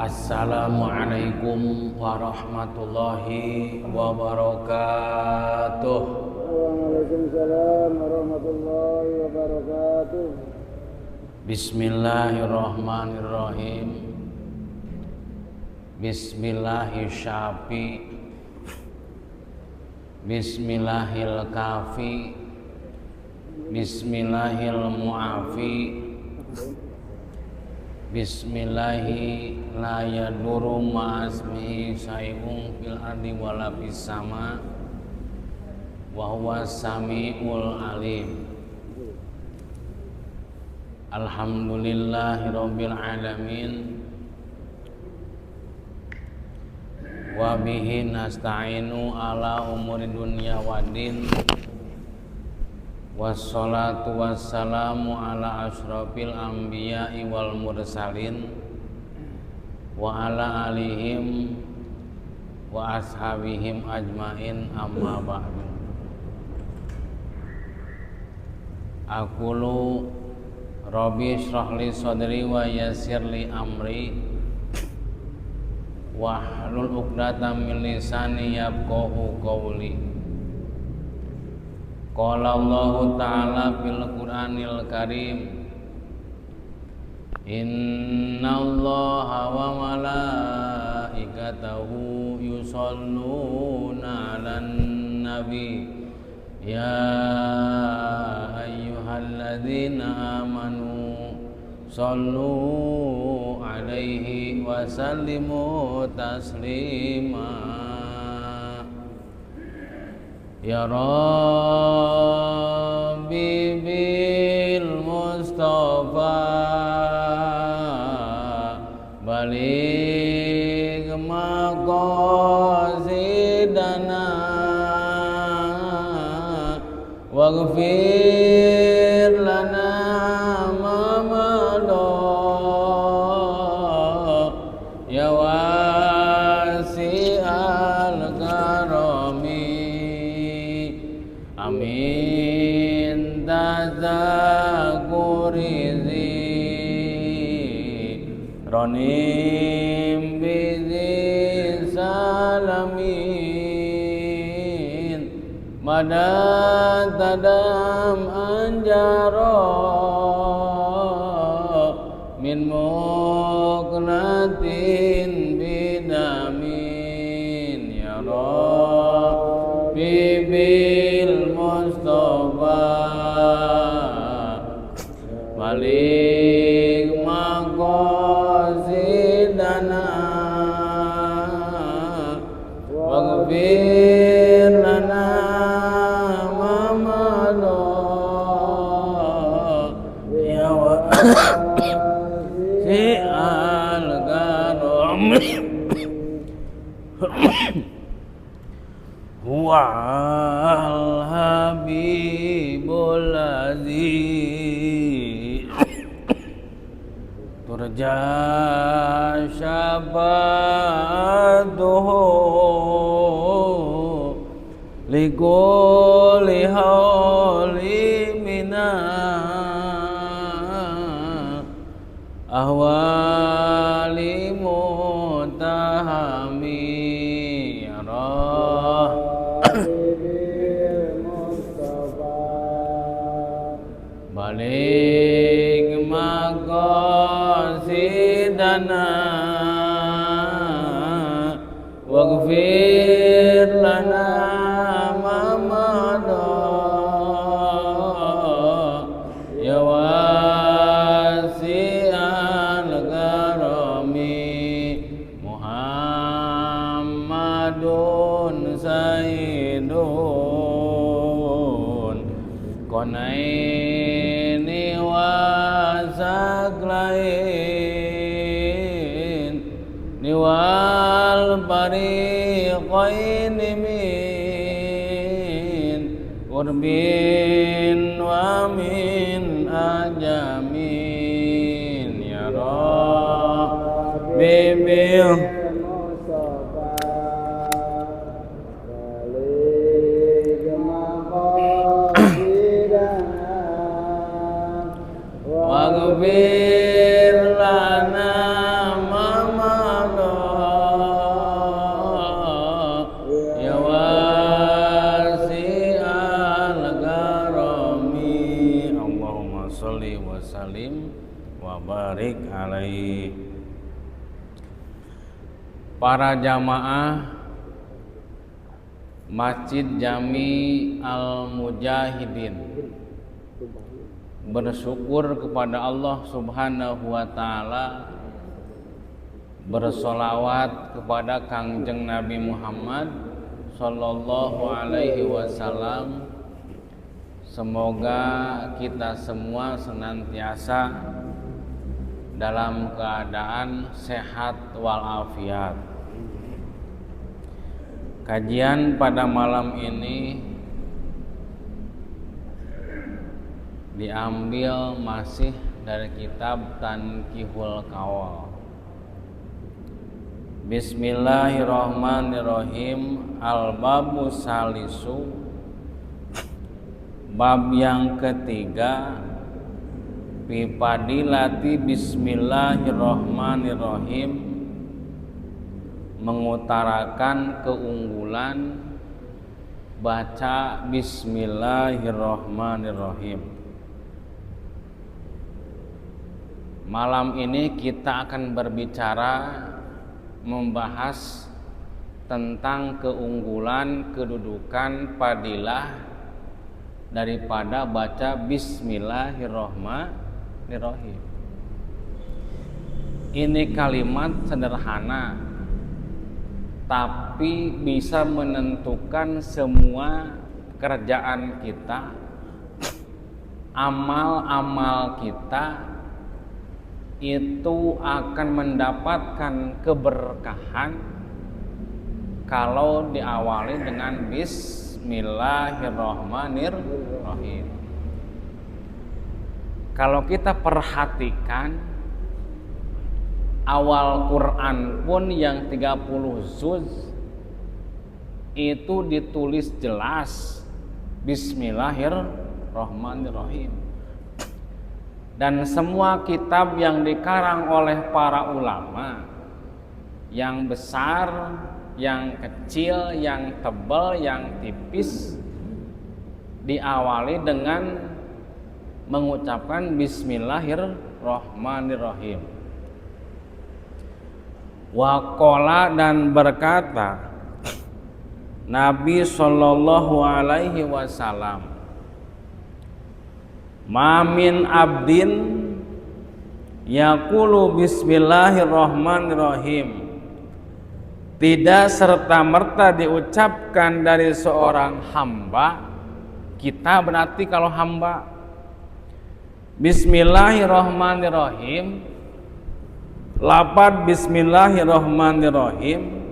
Assalamualaikum warahmatullahi wabarakatuh. Waalaikumsalam warahmatullahi wabarakatuh. Bismillahirrahmanirrahim. Bismillahirrahmanirrahim. Bismillahirkafi. Bismillahirmuafi. Bismillahi la yadurru ma'asmihi syai'un fil ardi wala fis sama wa huwa samiul alim. Alhamdulillahi rabbil alamin wa bihi nasta'inu ala umuri dunya waddin. Wassalatu wassalamu ala ashrafil anbiya'i wal mursalin wa ala alihim wa ashabihim ajmain, amma ba'du. Aqulu rabbi shrah li sadri wa yassir li amri wahlul 'uqdatam min lisani yafqahu qawli. Qala Allahu ta'ala fil Qur'anil Karim, innallaha wa malaikatahu yusholluna 'alan nabi ya ayyuhalladzina amanu shollu 'alaihi wa sallimu taslima. Ya Rabbi bil Mustafa baligh maqasidana waghfir lana ma madha ya wasi'al karami. Amin tazakurizi ronim bizi salamin madad tadam anjaro min muqnatin bidamin. Ya Rabbi bibil Mustafa balik maqasidana waghfir lana ma madha ya wasi al-karam huwa al-habibul ladzi turja syabatuhu likulli hawli minal ahwali mutahami balik maqasidana waghfir lana ma madha ya wasi'al karami Muhammadun sayyidun konaini wasaklain niwal fariqain min urbin wa min ajamin ya Rabbi bil waghfir lana ma madha ya wasi'al karami Allahumma sholli wa sallim wa barik alaihi. Para jamaah Masjid Jami Al-Mujahidin bersyukur kepada Allah Subhanahu wa Ta'ala, bersolawat kepada Kangjeng Nabi Muhammad Sallallahu Alaihi Wasallam. Semoga kita semua senantiasa dalam keadaan sehat walafiat. Kajian pada malam ini diambil masih dari kitab Tanqihul Qawal. Bismillahirrahmanirrahim. Al-babu salisu, bab yang ketiga, fi fadilati bismillahirrahmanirrahim, mengutarakan keunggulan baca bismillahirrahmanirrahim. Malam ini kita akan berbicara membahas tentang keunggulan, kedudukan, fadilah daripada baca bismillahirrahmanirrahim. Ini kalimat sederhana, tapi bisa menentukan semua kerjaan kita, amal-amal kita itu akan mendapatkan keberkahan kalau diawali dengan bismillahirrahmanirrahim. Kalau kita perhatikan awal Quran pun yang 30 juz itu ditulis jelas bismillahirrahmanirrahim. Dan semua kitab yang dikarang oleh para ulama, yang besar, yang kecil, yang tebal, yang tipis, diawali dengan mengucapkan bismillahirrahmanirrahim. Waqala, dan berkata Nabi sallallahu alaihi wasallam, ma min abdin yaqulu bismillahirrahmanirrahim, tidak serta-merta diucapkan dari seorang hamba. Kita berarti kalau hamba bismillahirrahmanirrahim, lafaz bismillahirrahmanirrahim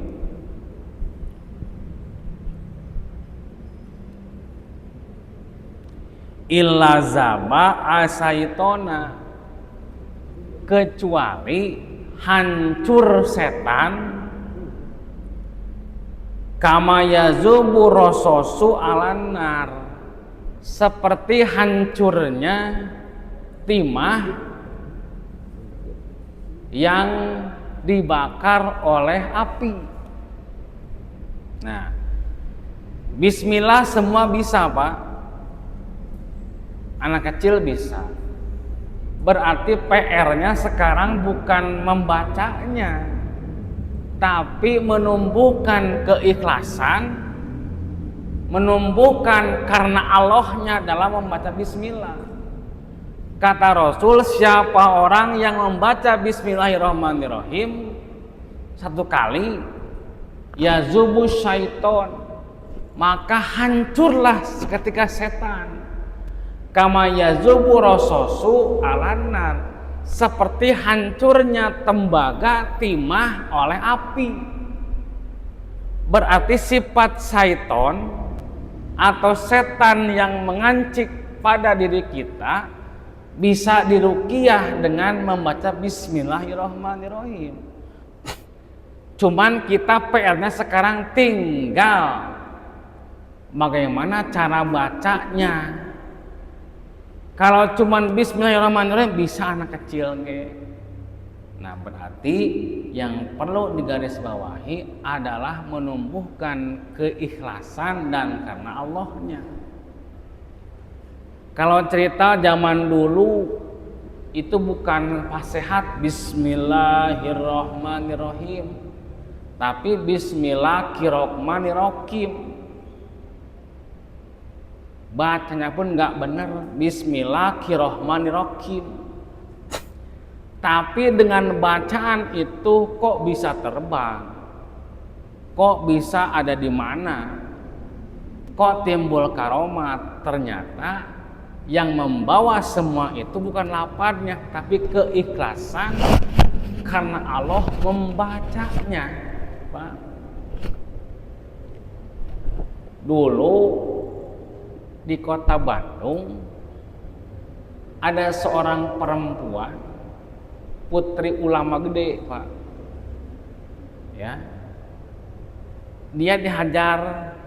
illa zaba asaitona, kecuali hancur setan, kama yazubu rososu alanar, seperti hancurnya timah yang dibakar oleh api. Nah, bismillah semua bisa, Pak. Anak kecil bisa. Berarti PR-nya sekarang bukan membacanya, tapi menumbuhkan keikhlasan, menumbuhkan karena Allahnya dalam membaca bismillah. Kata Rasul, siapa orang yang membaca bismillahirrahmanirrahim satu kali, yazubu syaiton, maka hancurlah seketika setan. Kama yazubu rososu alanar, seperti hancurnya tembaga timah oleh api. Berarti sifat syaiton atau setan yang mengancik pada diri kita bisa diruqyah dengan membaca bismillahirrahmanirrahim. Cuman kita PR-nya sekarang tinggal bagaimana cara bacanya. Kalau cuman bismillahirrahmanirrahim bisa anak kecil nge. Nah, berarti yang perlu digarisbawahi adalah menumbuhkan keikhlasan dan karena Allahnya. Kalau cerita zaman dulu itu bukan fasihat bismillahirrahmanirrahim, tapi bismillahirrahmanirrahim. Bacanya pun nggak benar, bismillahirrahmanirrahim. Tapi dengan bacaan itu kok bisa terbang? Kok bisa ada di mana? Kok timbul karomat? Ternyata yang membawa semua itu bukan lafadznya, tapi keikhlasan karena Allah membacanya, Pak. Dulu di kota Bandung ada seorang perempuan, putri ulama gede, Pak. Ya. Dia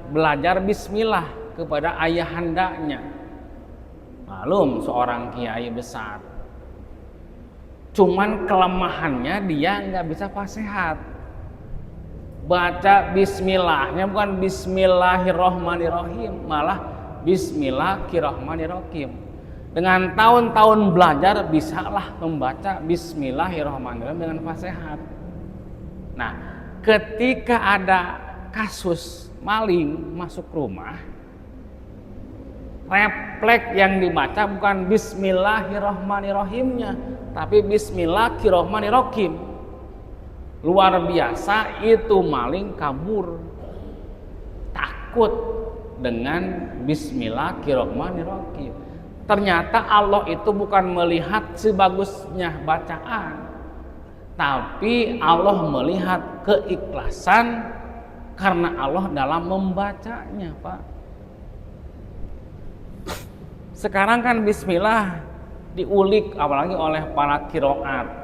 belajar bismillah kepada ayahandanya. Malum seorang kiai besar. Cuman kelemahannya dia nggak bisa fasihat. Baca bismillahnya bukan bismillahirrahmanirrahim, malah bismillahirrahmanirrahim. Dengan tahun-tahun belajar bisalah membaca bismillahirrahmanirrahim dengan fasihat. Nah, ketika ada kasus maling masuk rumah, refleks yang dibaca bukan bismillahirrahmanirrahimnya, tapi bismillahirrahmanirrahim. Luar biasa, itu maling kabur. Takut dengan bismillahirrahmanirrahim. Ternyata Allah itu bukan melihat sebagusnya bacaan, tapi Allah melihat keikhlasan karena Allah dalam membacanya, Pak. Sekarang kan bismillah diulik apalagi oleh para qiraat.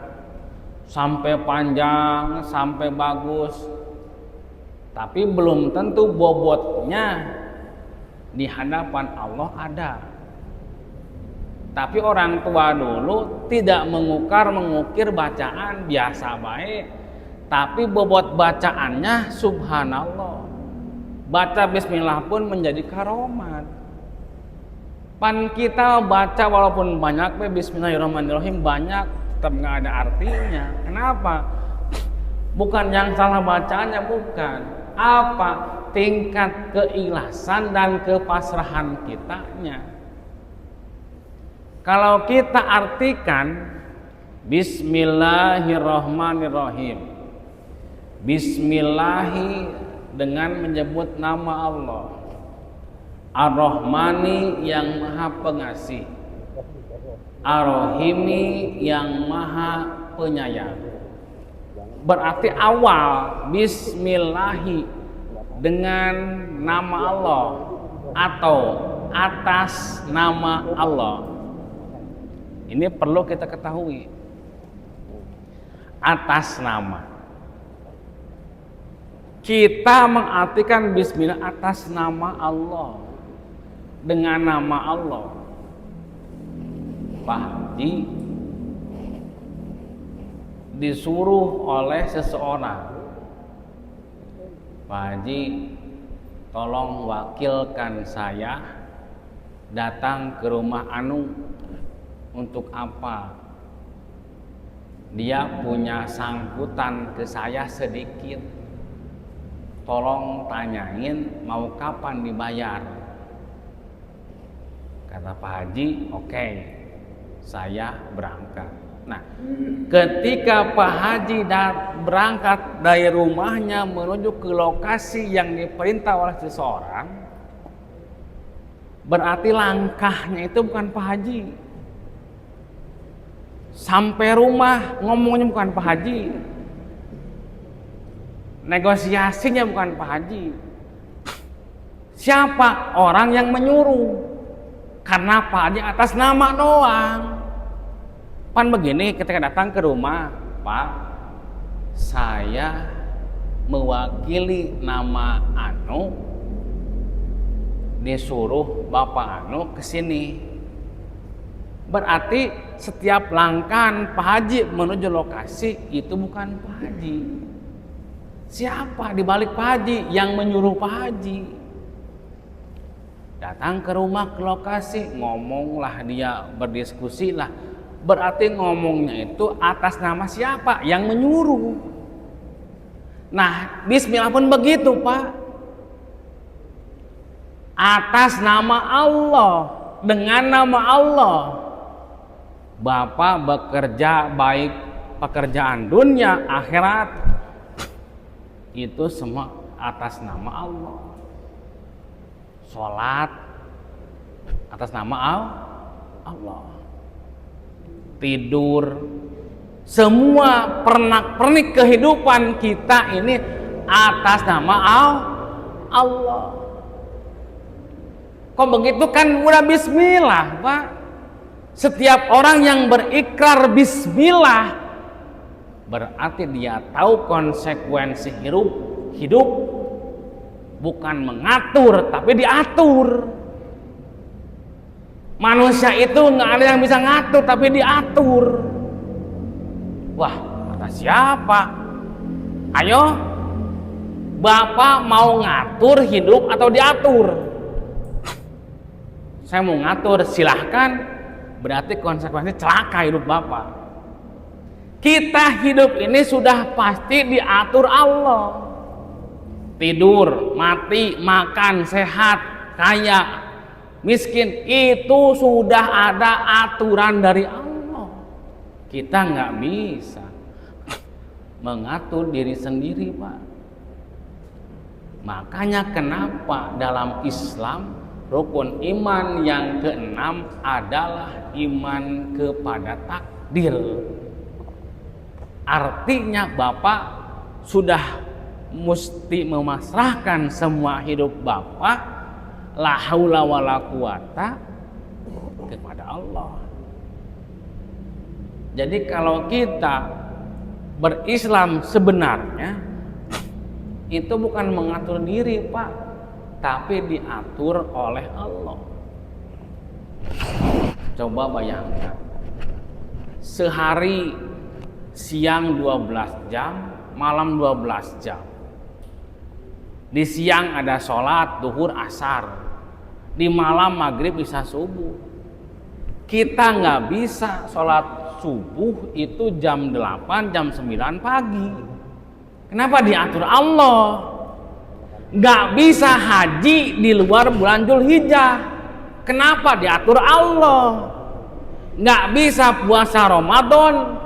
Sampai panjang, sampai bagus. Tapi belum tentu bobotnya di hadapan Allah ada. Tapi orang tua dulu tidak mengukir bacaan biasa baik, tapi bobot bacaannya subhanallah. Baca bismillah pun menjadi karomat. Pan kita baca walaupun banyak, bismillahirrahmanirrahim banyak, tetap nggak ada artinya. Kenapa? Bukan yang salah bacaannya, bukan. Apa? Tingkat keikhlasan dan kepasrahan kitanya. Kalau kita artikan Bismillahirrahmanirrahim. Bismillahi dengan menyebut nama Allah. Ar-Rahmani yang maha pengasih, Ar-Rahimi yang maha penyayang. Berarti awal Bismillahi dengan nama Allah atau atas nama Allah. Ini perlu kita ketahui. Atas nama. Kita mengartikan bismillah atas nama Allah. Dengan nama Allah. Pak Haji disuruh oleh seseorang, Pak Haji tolong wakilkan saya datang ke rumah Anu. Untuk apa? Dia punya sangkutan ke saya sedikit. Tolong tanyain mau kapan dibayar. Kata Pak Haji, oke, saya berangkat. Nah, ketika Pak Haji berangkat dari rumahnya menuju ke lokasi yang diperintah oleh seseorang, berarti langkahnya itu bukan Pak Haji. Sampai rumah ngomongnya bukan Pak Haji. Negosiasinya bukan Pak Haji. Siapa? Orang yang menyuruh. Karena Pak Haji atas nama doang. Pan begini ketika datang ke rumah, Pak, saya mewakili nama Anu, disuruh Bapak Anu ke sini. Berarti setiap langkah Pak Haji menuju lokasi itu bukan Pak Haji. Siapa di balik Pak Haji yang menyuruh Pak Haji? Datang ke rumah, ke lokasi, ngomonglah dia, berdiskusilah. Berarti ngomongnya itu atas nama siapa? Yang menyuruh. Nah, bismillah pun begitu, Pak. Atas nama Allah, dengan nama Allah. Bapak bekerja baik pekerjaan dunia, akhirat, itu semua atas nama Allah. Sholat atas nama Allah. Tidur, semua pernak-pernik kehidupan kita ini atas nama Allah. Kok begitu kan udah bismillah, Pak. Setiap orang yang berikrar bismillah berarti dia tahu konsekuensi hidup bukan mengatur tapi diatur. Manusia itu nggak ada yang bisa ngatur tapi diatur. Wah, kata siapa? Ayo, Bapak mau ngatur hidup atau diatur? Saya mau ngatur, silahkan. Berarti konsekuensi celaka hidup Bapak. Kita hidup ini sudah pasti diatur Allah. Tidur, mati, makan, sehat, kaya, miskin, itu sudah ada aturan dari Allah. Kita nggak bisa mengatur diri sendiri, Pak. Makanya kenapa dalam Islam rukun iman yang keenam adalah iman kepada takdir. Artinya Bapak sudah mesti memasrahkan semua hidup Bapak la haula wala quwata kepada Allah. Jadi kalau kita berislam sebenarnya itu bukan mengatur diri, Pak, tapi diatur oleh Allah. Coba bayangkan, sehari siang 12 jam, malam 12 jam. Di siang ada sholat, duhur, asar. Di malam maghrib bisa subuh. Kita nggak bisa sholat subuh itu jam 8, jam 9 pagi. Kenapa diatur Allah? Nggak bisa haji di luar bulan Dzulhijjah. Kenapa? Diatur Allah. Nggak bisa puasa Ramadan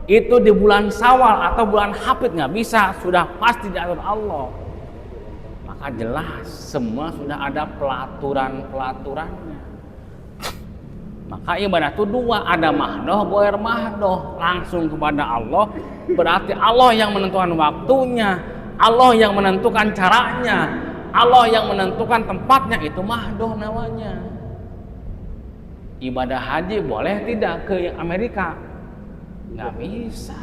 itu di bulan Syawal atau bulan Hafid, nggak bisa, sudah pasti diatur Allah. Maka jelas semua sudah ada pelaturannya. Maka ibadah itu dua, ada mahdoh, goer mahdoh, langsung kepada Allah, berarti Allah yang menentukan waktunya, Allah yang menentukan caranya, Allah yang menentukan tempatnya, itu mahdoh namanya. Ibadah haji boleh tidak ke Amerika? Nggak bisa.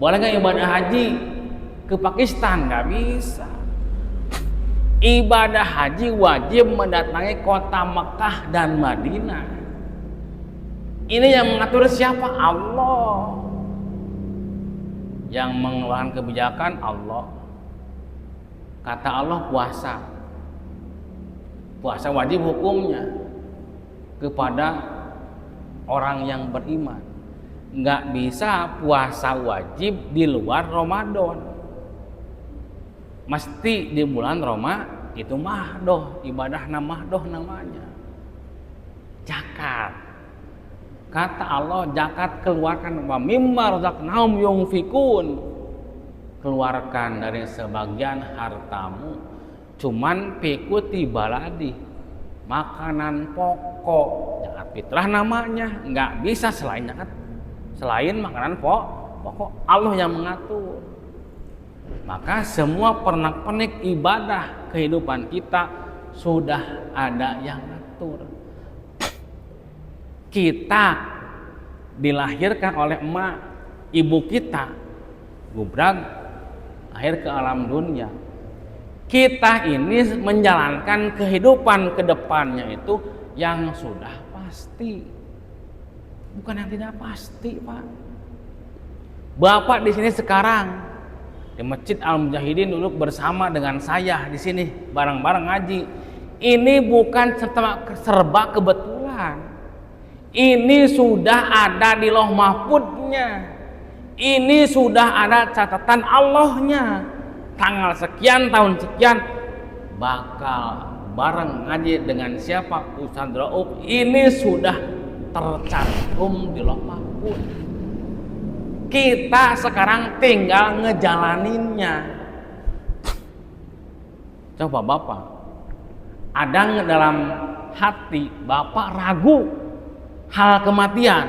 Boleh nggak ibadah haji ke Pakistan? Nggak bisa. Ibadah haji wajib mendatangi kota Mekah dan Madinah. Ini yang mengatur siapa? Allah. Yang mengeluarkan kebijakan Allah. Kata Allah puasa. Puasa wajib hukumnya kepada orang yang beriman. Nggak bisa puasa wajib di luar Ramadan. Mesti di bulan Roma itu mahdoh, ibadah mahdoh namanya. Zakat. Kata Allah, zakat keluarkan, wa mimma razaqnahum yunfikun. Keluarkan dari sebagian hartamu, cuman pikuti baladi, makanan pokok, zakat fitrah namanya, nggak bisa selain zakat, selain makanan pokok, Allah yang mengatur. Maka semua pernak-pernik ibadah kehidupan kita sudah ada yang ngatur. Kita dilahirkan oleh emak ibu kita, gubrag lahir ke alam dunia. Kita ini menjalankan kehidupan ke depannya itu yang sudah pasti, bukan yang tidak pasti, Pak. Bapak di sini sekarang di Masjid Al-Mujahidin duduk bersama dengan saya di sini bareng-bareng ngaji. Ini bukan serba kebetulan. Ini sudah ada di Lauh Mahfudnya. Ini sudah ada catatan Allahnya. Tanggal sekian, tahun sekian bakal bareng ngaji dengan siapa? Ustaz Rauf. Ini sudah tercantum di Lauh Mahfud. Kita sekarang tinggal ngejalaninnya. Coba Bapak, ada dalam hati Bapak ragu hal kematian?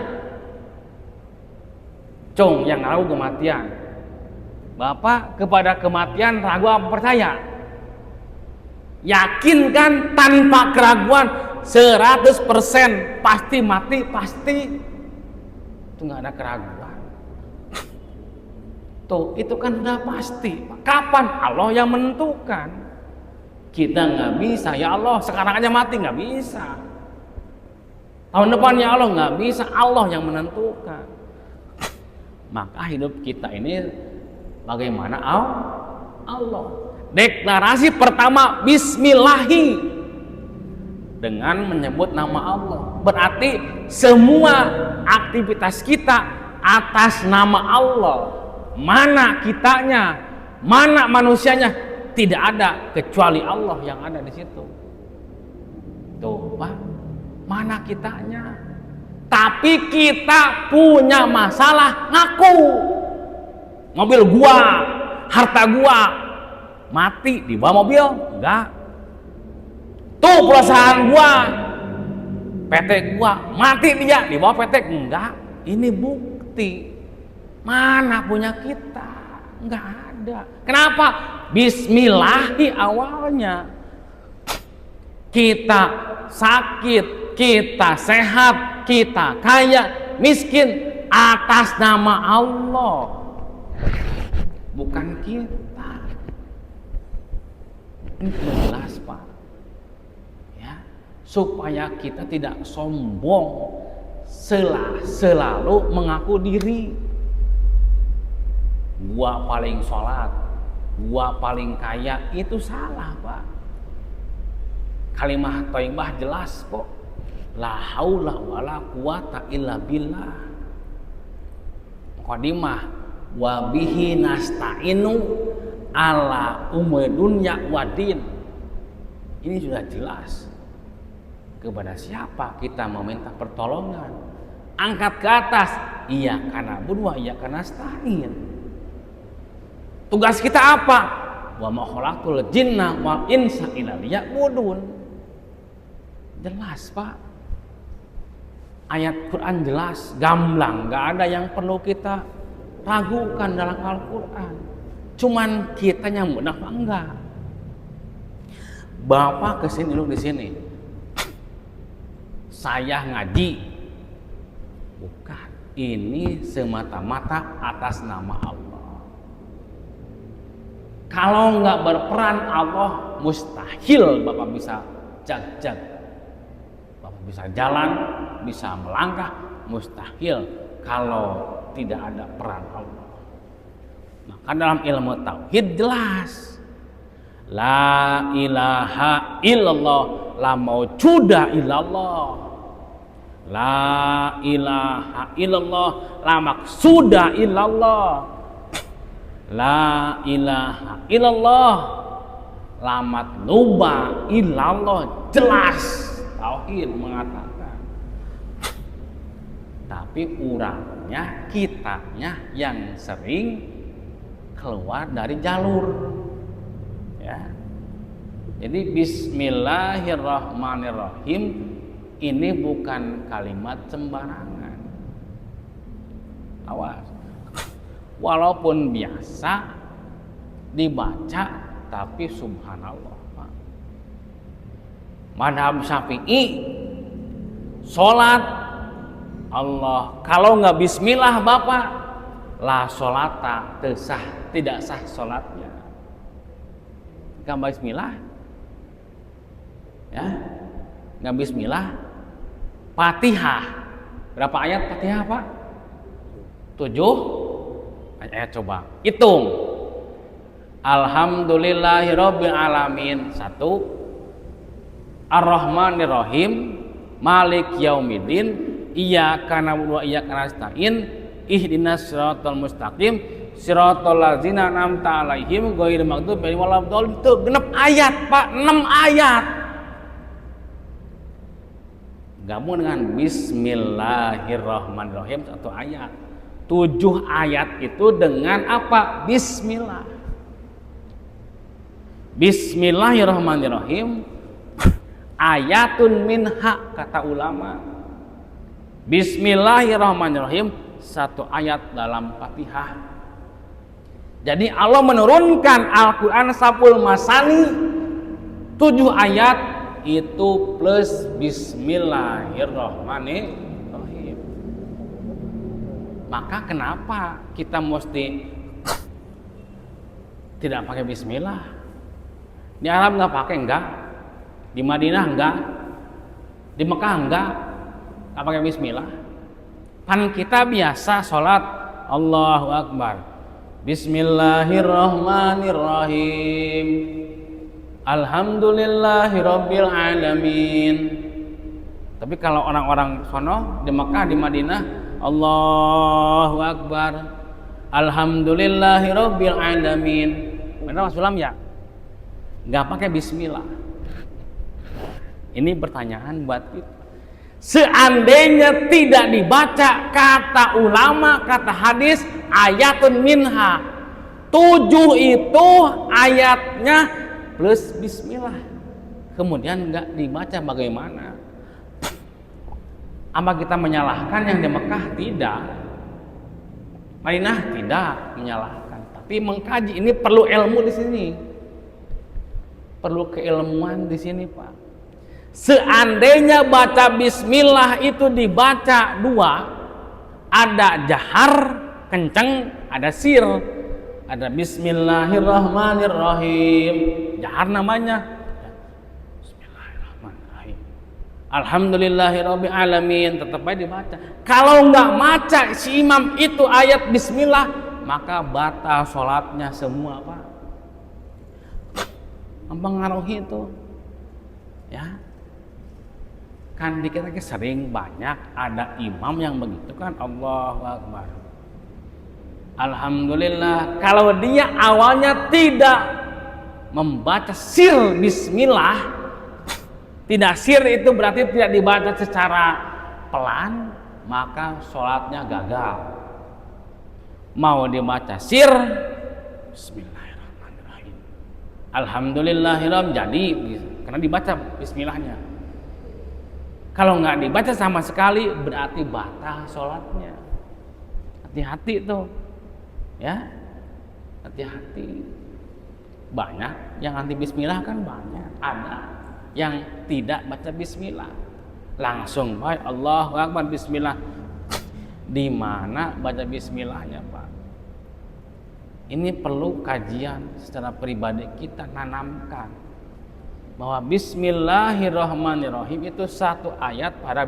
Cung, yang ragu kematian. Bapak kepada kematian ragu apa percaya? Yakin kan tanpa keraguan 100% pasti mati, pasti. Itu nggak ada keraguan. Tuh, itu kan sudah pasti. Kapan? Allah yang menentukan. Kita nggak bisa, ya Allah sekarang aja mati, nggak bisa. Tahun depan ya Allah, nggak bisa. Allah yang menentukan. Maka hidup kita ini bagaimana? Allah. Deklarasi pertama, Bismillahi, dengan menyebut nama Allah. Berarti semua aktivitas kita atas nama Allah. Mana kitanya, mana manusianya, tidak ada kecuali Allah yang ada di situ. Tuh, Pak, mana kitanya? Tapi kita punya masalah ngaku. Mobil gua, harta gua, mati di bawah mobil? Enggak. Tuh perusahaan gua, PT gua, mati dia di bawah PT? Enggak. Ini bukti. Mana punya kita? Enggak ada. Kenapa? Bismillahi awalnya. Kita sakit, kita sehat, kita kaya, miskin atas nama Allah. Bukan kita. Ini jelas, Pak. Ya, supaya kita tidak sombong, selalu mengaku diri. Gua paling sholat, gua paling kaya, itu salah, Pak. Kalimah thayyibah jelas kok. La haula wala quwata illa billah. Qadimah wa bihi nasta'inu ala umur dunya wadin. Ini sudah jelas. Kepada siapa kita meminta pertolongan? Angkat ke atas. Iya karena berdua, iya karena nasta'in. Tugas kita apa? Wa ma khalaqtul jinna wal insa illa liya'budun. Jelas, Pak. Ayat Quran jelas, gamblang, nggak ada yang perlu kita ragukan dalam Al-Quran. Cuman kitanya mudah apa enggak? Bapak kesini dulu di sini. Saya ngaji. Bukan. Ini semata-mata atas nama Allah. Kalau nggak berperan Allah, mustahil Bapak bisa jag-jag. Bapak bisa jalan, bisa melangkah, mustahil kalau tidak ada peran Allah. Maka dalam ilmu tauhid jelas, la ilaha illallah, la maujuda illallah, la ilaha illallah, la maksuda illallah, la ilaha illallah, la matluba illallah. Jelas tauhid mengatakan. Tapi urangnya, kitanya yang sering keluar dari jalur. Ya. Jadi bismillahirrahmanirrahim ini bukan kalimat sembarangan. Awas. Walaupun biasa dibaca, tapi subhanallah. Madhab Syafi'i, sholat Allah kalau nggak bismillah Bapak, la sholata tesah, tidak sah sholatnya. Nggak bismillah, ya, nggak bismillah. Fatihah berapa ayat Fatihah Pak? 7 ayat, coba hitung. Alhamdulillahirabbil alamin 1, Ar-Rahmanir-Rahim, Malik Yaumiddin, Iyyaka na'budu wa iyyaka nasta'in, Ihdinas siratal mustaqim, siratal ladzina an'amta 'alaihim ghairil maghdubi 'alaihim waladdallin. Itu genep ayat, Pak, 6 ayat. Gabung dengan bismillahirrahmanirrahim 1 ayat. 7 ayat itu dengan apa? Bismillah. Bismillahirrahmanirrahim. Ayatun minha, kata ulama. Bismillahirrahmanirrahim 1 ayat dalam Fatihah. Jadi Allah menurunkan Al-Quran Sabul Masani 7 ayat itu plus bismillahirrahmanirrahim. Maka kenapa kita mesti tidak pakai bismillah? Di Arab nggak pakai, enggak. Di Madinah enggak, di Mekah enggak pakai bismillah. Kan kita biasa sholat Allahu Akbar, bismillahirrahmanirrahim, alhamdulillahirabbil alamin. Tapi kalau orang-orang sono di Mekah, di Madinah, Allahu Akbar, alhamdulillahirabbil alamin. Benar Mas Sulam ya? Enggak pakai bismillah. Ini pertanyaan buat kita. Seandainya tidak dibaca, kata ulama, kata hadis, ayatun minha, 7 itu ayatnya plus bismillah. Kemudian enggak dibaca, bagaimana? Apa kita menyalahkan yang di Mekah? Tidak. Madinah tidak menyalahkan. Tapi mengkaji, ini perlu ilmu di sini. Perlu keilmuan di sini, Pak. Seandainya baca bismillah itu dibaca 2, ada jahar kenceng, ada sir. Ada bismillahirrahmanirrahim, jahar namanya. Bismillahirrahmanirrahim, alhamdulillahirabbil alamin, tetap aja dibaca. Kalau nggak baca si imam itu ayat bismillah, maka batal sholatnya semua, Pak. Mempengaruhi itu, ya. Kan di kita sering banyak ada imam yang begitu kan, Allahu Akbar, Alhamdulillah, kalau dia awalnya tidak membaca sir bismillah, tidak sir itu berarti tidak dibaca secara pelan, maka sholatnya gagal. Mau dibaca sir, bismillahirrahmanirrahim, alhamdulillahirrahmanirrahim, jadi karena dibaca bismillahnya. Kalau nggak dibaca sama sekali berarti batal sholatnya. Hati-hati tuh, ya, hati-hati. Banyak yang anti bismillah kan banyak. Ada yang tidak baca bismillah, langsung baik Allahu Akbar bismillah. Di mana baca bismillahnya, Pak? Ini perlu kajian secara pribadi, kita nanamkan bahwa bismillahirrahmanirrahim itu satu ayat pada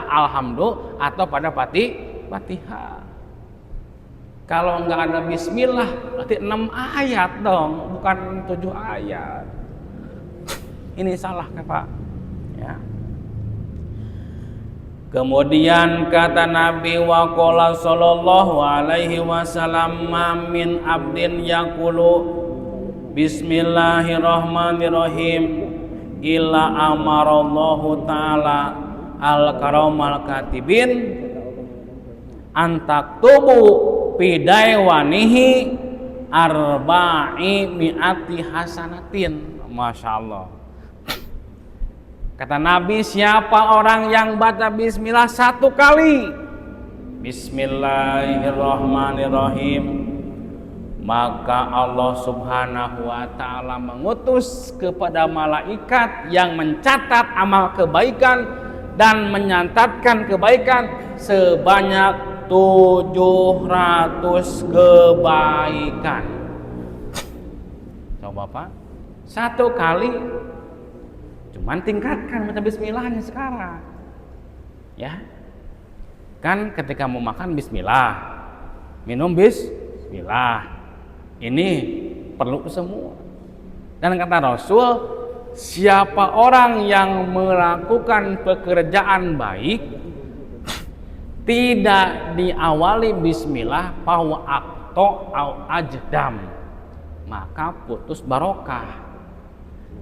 alhamdulillah atau pada Fatihah. Kalau nggak ada bismillah berarti 6 ayat dong, bukan 7 ayat. Ini salah kan, Pak? Ya. Kemudian kata Nabi wa qala sallallahu alaihi wasallam, ma min abdin yaqulu bismillahirrahmanirrahim illa amarallahu ta'ala al-karamal katibin antaktubu pidaywanihi arba'i mi'ati hasanatin. Masya Allah. Kata Nabi, siapa orang yang baca bismillah 1 kali, bismillahirrahmanirrahim, maka Allah subhanahu wa ta'ala mengutus kepada malaikat yang mencatat amal kebaikan dan menyatatkan kebaikan sebanyak 700 kebaikan. Coba Pak, 1 kali, cuman tingkatkan baca bismillahnya sekarang. Ya, kan ketika mau makan bismillah, minum bismillah, ini perlu semua. Dan kata Rasul, siapa orang yang melakukan pekerjaan baik tidak diawali bismillah, fahuwa aqta au ajdam, maka putus barokah.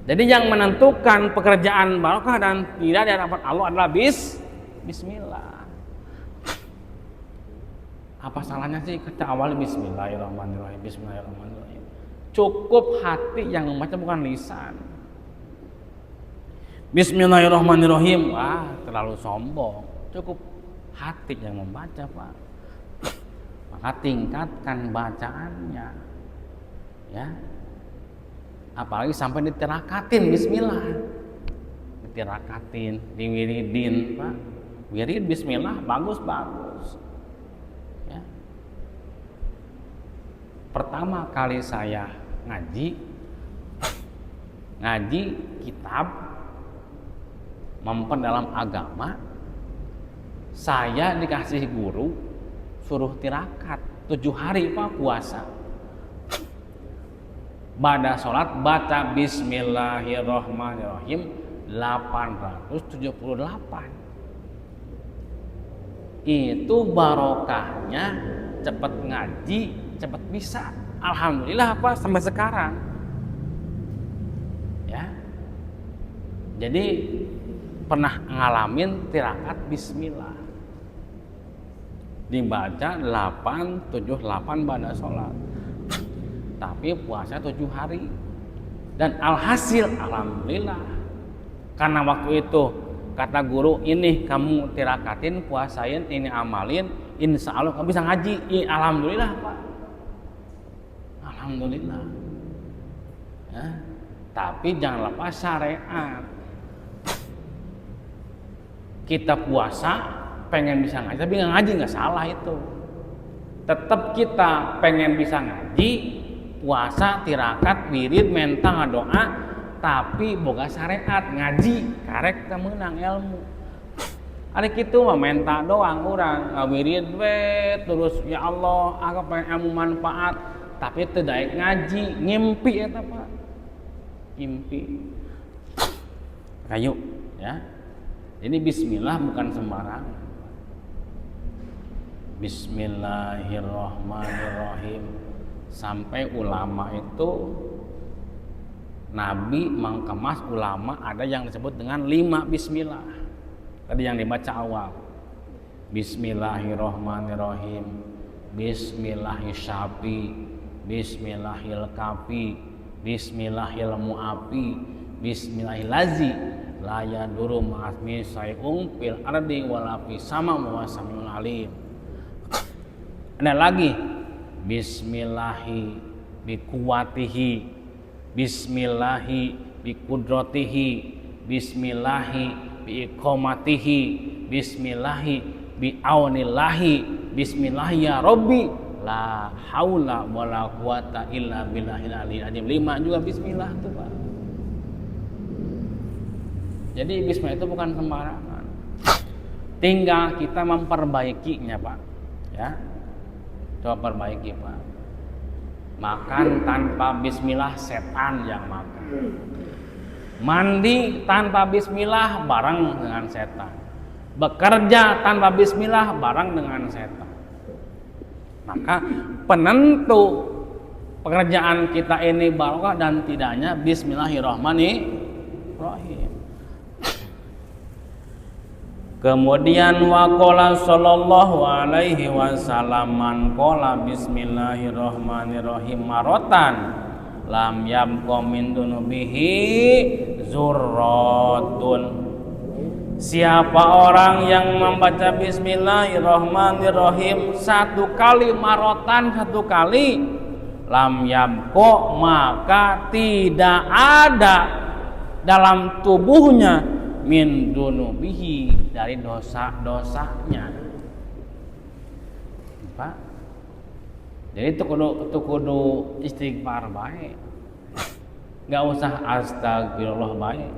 Jadi yang menentukan pekerjaan barokah dan tidak di hadapan Allah adalah bismillah. Apa salahnya sih kita awali bismillahirrahmanirrahim, bismillahirrahmanirrahim. Cukup hati yang membaca, bukan lisan. Bismillahirrahmanirrahim, wah terlalu sombong. Cukup hati yang membaca, Pak. Maka tingkatkan bacaannya, ya. Apalagi sampai ditirakatin bismillah, ditirakatin, diwiridin, Pak. Wirid bismillah bagus. Ya. Pertama kali saya ngaji kitab memperdalam agama, saya dikasih guru suruh tirakat 7 hari, Pak, puasa. Pada sholat baca bismillahirrahmanirrahim 878. Itu barokahnya, cepat ngaji, cepat bisa. Alhamdulillah, Pak, sampai sekarang. Ya. Jadi pernah ngalamin tirakat bismillah, dibaca 878 pada sholat, tapi puasa 7 hari. Dan alhasil alhamdulillah, karena waktu itu kata guru, ini kamu tirakatin, puasain, ini amalin, insya Allah kamu bisa ngaji. Alhamdulillah, Pak, alhamdulillah. Ya. Tapi jangan lepas syariat. Kita puasa pengen bisa ngaji, tapi nggak ngaji, nggak salah itu. Tetap kita pengen bisa ngaji, puasa, tirakat, wirid, mentang, doa, tapi boga syariat, ngaji, karek kita menang ilmu. Ada gitu mah menta doang orang, wirid we, terus ya Allah, aku pengen ilmu manfaat, tapi tidak ngaji, ngimpi ya Pak, ngimpi. Kayu, ya. Ini bismillah bukan sembarangan. Bismillahirrahmanirrahim. Sampai ulama itu Nabi mengkemas ulama ada yang disebut dengan 5 bismillah. Tadi yang dibaca awal. Bismillahirrahmanirrahim. Bismillahirrahmanirrahim. Bismillahirrahmanirrahim. Bismillahirrahmanirrahim. Bismillahirrahmanirrahim. La yadurru ma'asmi say'un fil ardi wala fis sama wa samiul alim. Ada lagi. Bismillahi bi kuwatihi. Bismillahi bi kudratihi. Bismillahi bi iqamatihi. Bismillahi bi aunillahi. Bismillahi ya Rabbi. La haula wala quwata illa billahil aliyil azim. 5 juga bismillah tuh, Pak. Jadi bismillah itu bukan sembarangan. Tinggal kita memperbaikinya, Pak. Ya. Coba perbaiki, Pak. Makan tanpa bismillah setan yang makan. Mandi tanpa bismillah bareng dengan setan. Bekerja tanpa bismillah bareng dengan setan. Maka penentu pekerjaan kita ini barokah dan tidaknya bismillahirrahmanirrahim. Kemudian waqala sallallahu alaihi wasallam man qala bismillahirrahmanirrahim marotan lam yabqa min dunubihi zurratun. Siapa orang yang membaca bismillahirrahmanirrahim 1 kali marotan 1 kali, lam yabqa maka tidak ada dalam tubuhnya min dunubihi dari dosa-dosanya, Pak. Jadi itu kudu istighfar baik, nggak usah astagfirullah baik.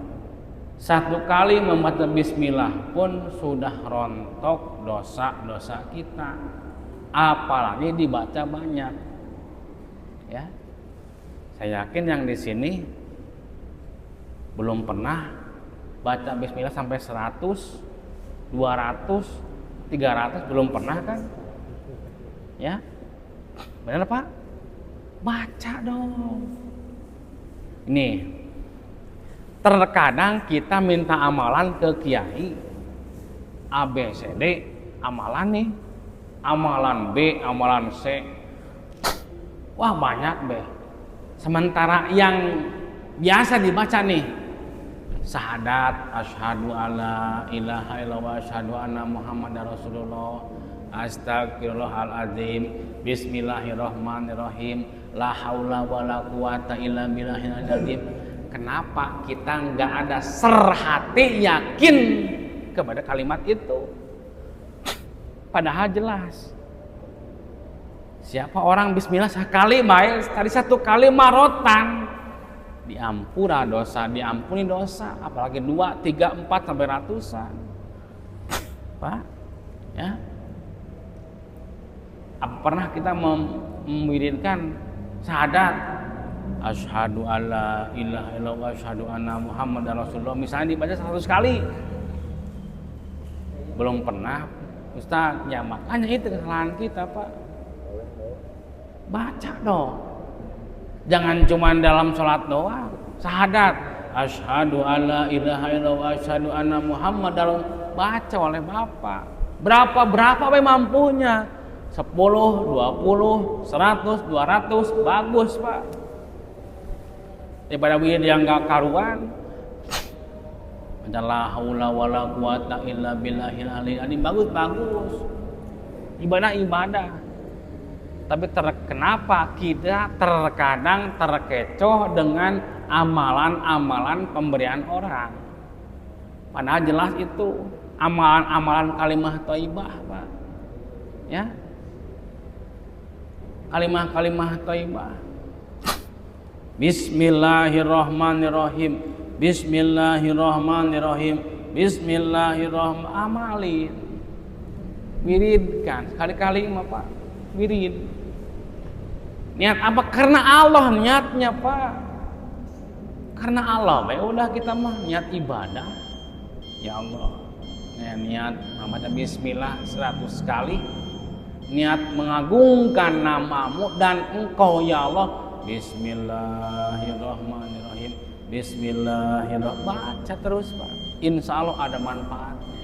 1 kali membaca bismillah pun sudah rontok dosa-dosa kita, apalagi dibaca banyak. Ya, saya yakin yang di sini belum pernah baca bismillah sampai 100, 200, 300 belum pernah kan? Ya. Benar, Pak? Baca dong. Ini terkadang kita minta amalan ke kiai ABCD, amalan nih, amalan B, amalan C. Wah, banyak B. Sementara yang biasa dibaca nih syahadat asyhadu alla ilaha illallah wa asyhadu anna muhammadar rasulullah astagfirullahaladzim bismillahirrahmanirrahim la haula wala quwata illa billahil azim. Kenapa kita nggak ada serhati yakin kepada kalimat itu? Padahal jelas. Siapa orang bismillah sekali baik, tadi 1 kali marotan diampura dosa, diampuni dosa, apalagi 2, 3, 4 sampai ratusan. Pak, ya. Apa pernah kita memwiridkan syahadat asyhadu alla ilaha illallah wa asyhadu anna muhammadar rasulullah misalnya dibaca 100 kali? Belum pernah, Ustaz. Ya makanya itu kesalahan kita, Pak. Baca dong. Jangan cuma dalam sholat doang. Syahadat asyhadu alla ilaha illallah wa asyhadu anna muhammadar baca oleh Bapak. Berapa mampunya? 10, 20, 100, 200 bagus, Pak. Daripada wirid yang enggak karuan. La haula wala quwata illa billahil aliyil azim. Bagus. Ibadah. Tapi kenapa kita terkadang terkecoh dengan amalan-amalan pemberian orang? Padahal jelas itu amalan-amalan kalimah thayyibah, Pak. Ya. Kalimah thayyibah. Bismillahirrahmanirrahim. Bismillahirrahmanirrahim. Bismillahirrahmanirrahim. Amalin. Wiridkan sekali-kali, Pak. Wirid. Niat apa? Karena Allah niatnya, Pak. Karena Allah, ya udah kita mah niat ibadah. Ya Allah, niat membaca bismillah 100 kali. niat mengagungkan namamu dan Engkau ya Allah. Bismillahirrahmanirrahim. Bismillahirrahmanirrahim. Baca terus Pak. Insya Allah ada manfaatnya.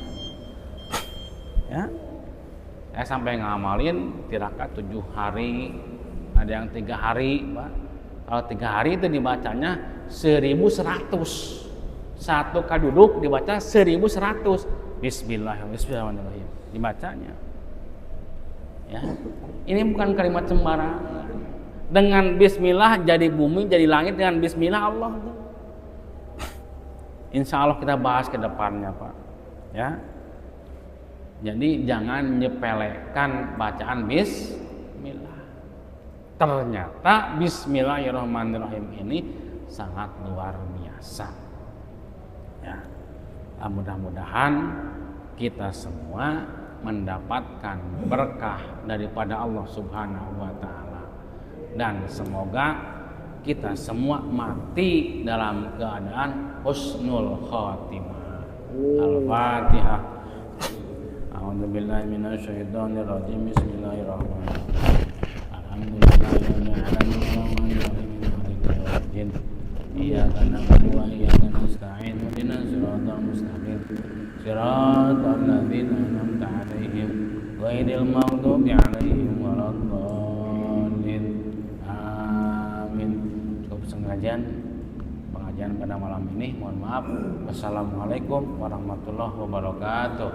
Ya. Saya sampai ngamalin tirakat 7 hari, ada yang 3 hari Pak. Kalau 3 hari itu dibacanya 1100. Satu kali duduk dibaca 1100. Bismillahirrahmanirrahim. Dibacanya. Ya. Ini bukan kalimat sembarangan. Dengan bismillah jadi bumi, jadi langit, dengan bismillah Allah. Insya Allah kita bahas ke depannya Pak. Ya. Jadi jangan menyepelekan bacaan bismillah. Ternyata bismillahirrahmanirrahim ini sangat luar biasa. Ya. Mudah-mudahan kita semua mendapatkan berkah daripada Allah Subhanahu wa taala. Dan semoga kita semua mati dalam keadaan husnul khatimah. Al-Fatihah. A'udzubillahi minasyaitonir rajim. Bismillahirrahmanirrahim. Alhamdulillahirabbil alamin. Iyyaka na'budu wa iyyaka nasta'in. Ihdinas siratal mustaqim. Siratal ladzina an'amta 'alaihim ghairil maghdubi 'alaihim waladdallin. Amin. Cukup pengajian pada malam ini. Mohon maaf. Wassalamualaikum warahmatullahi wabarakatuh.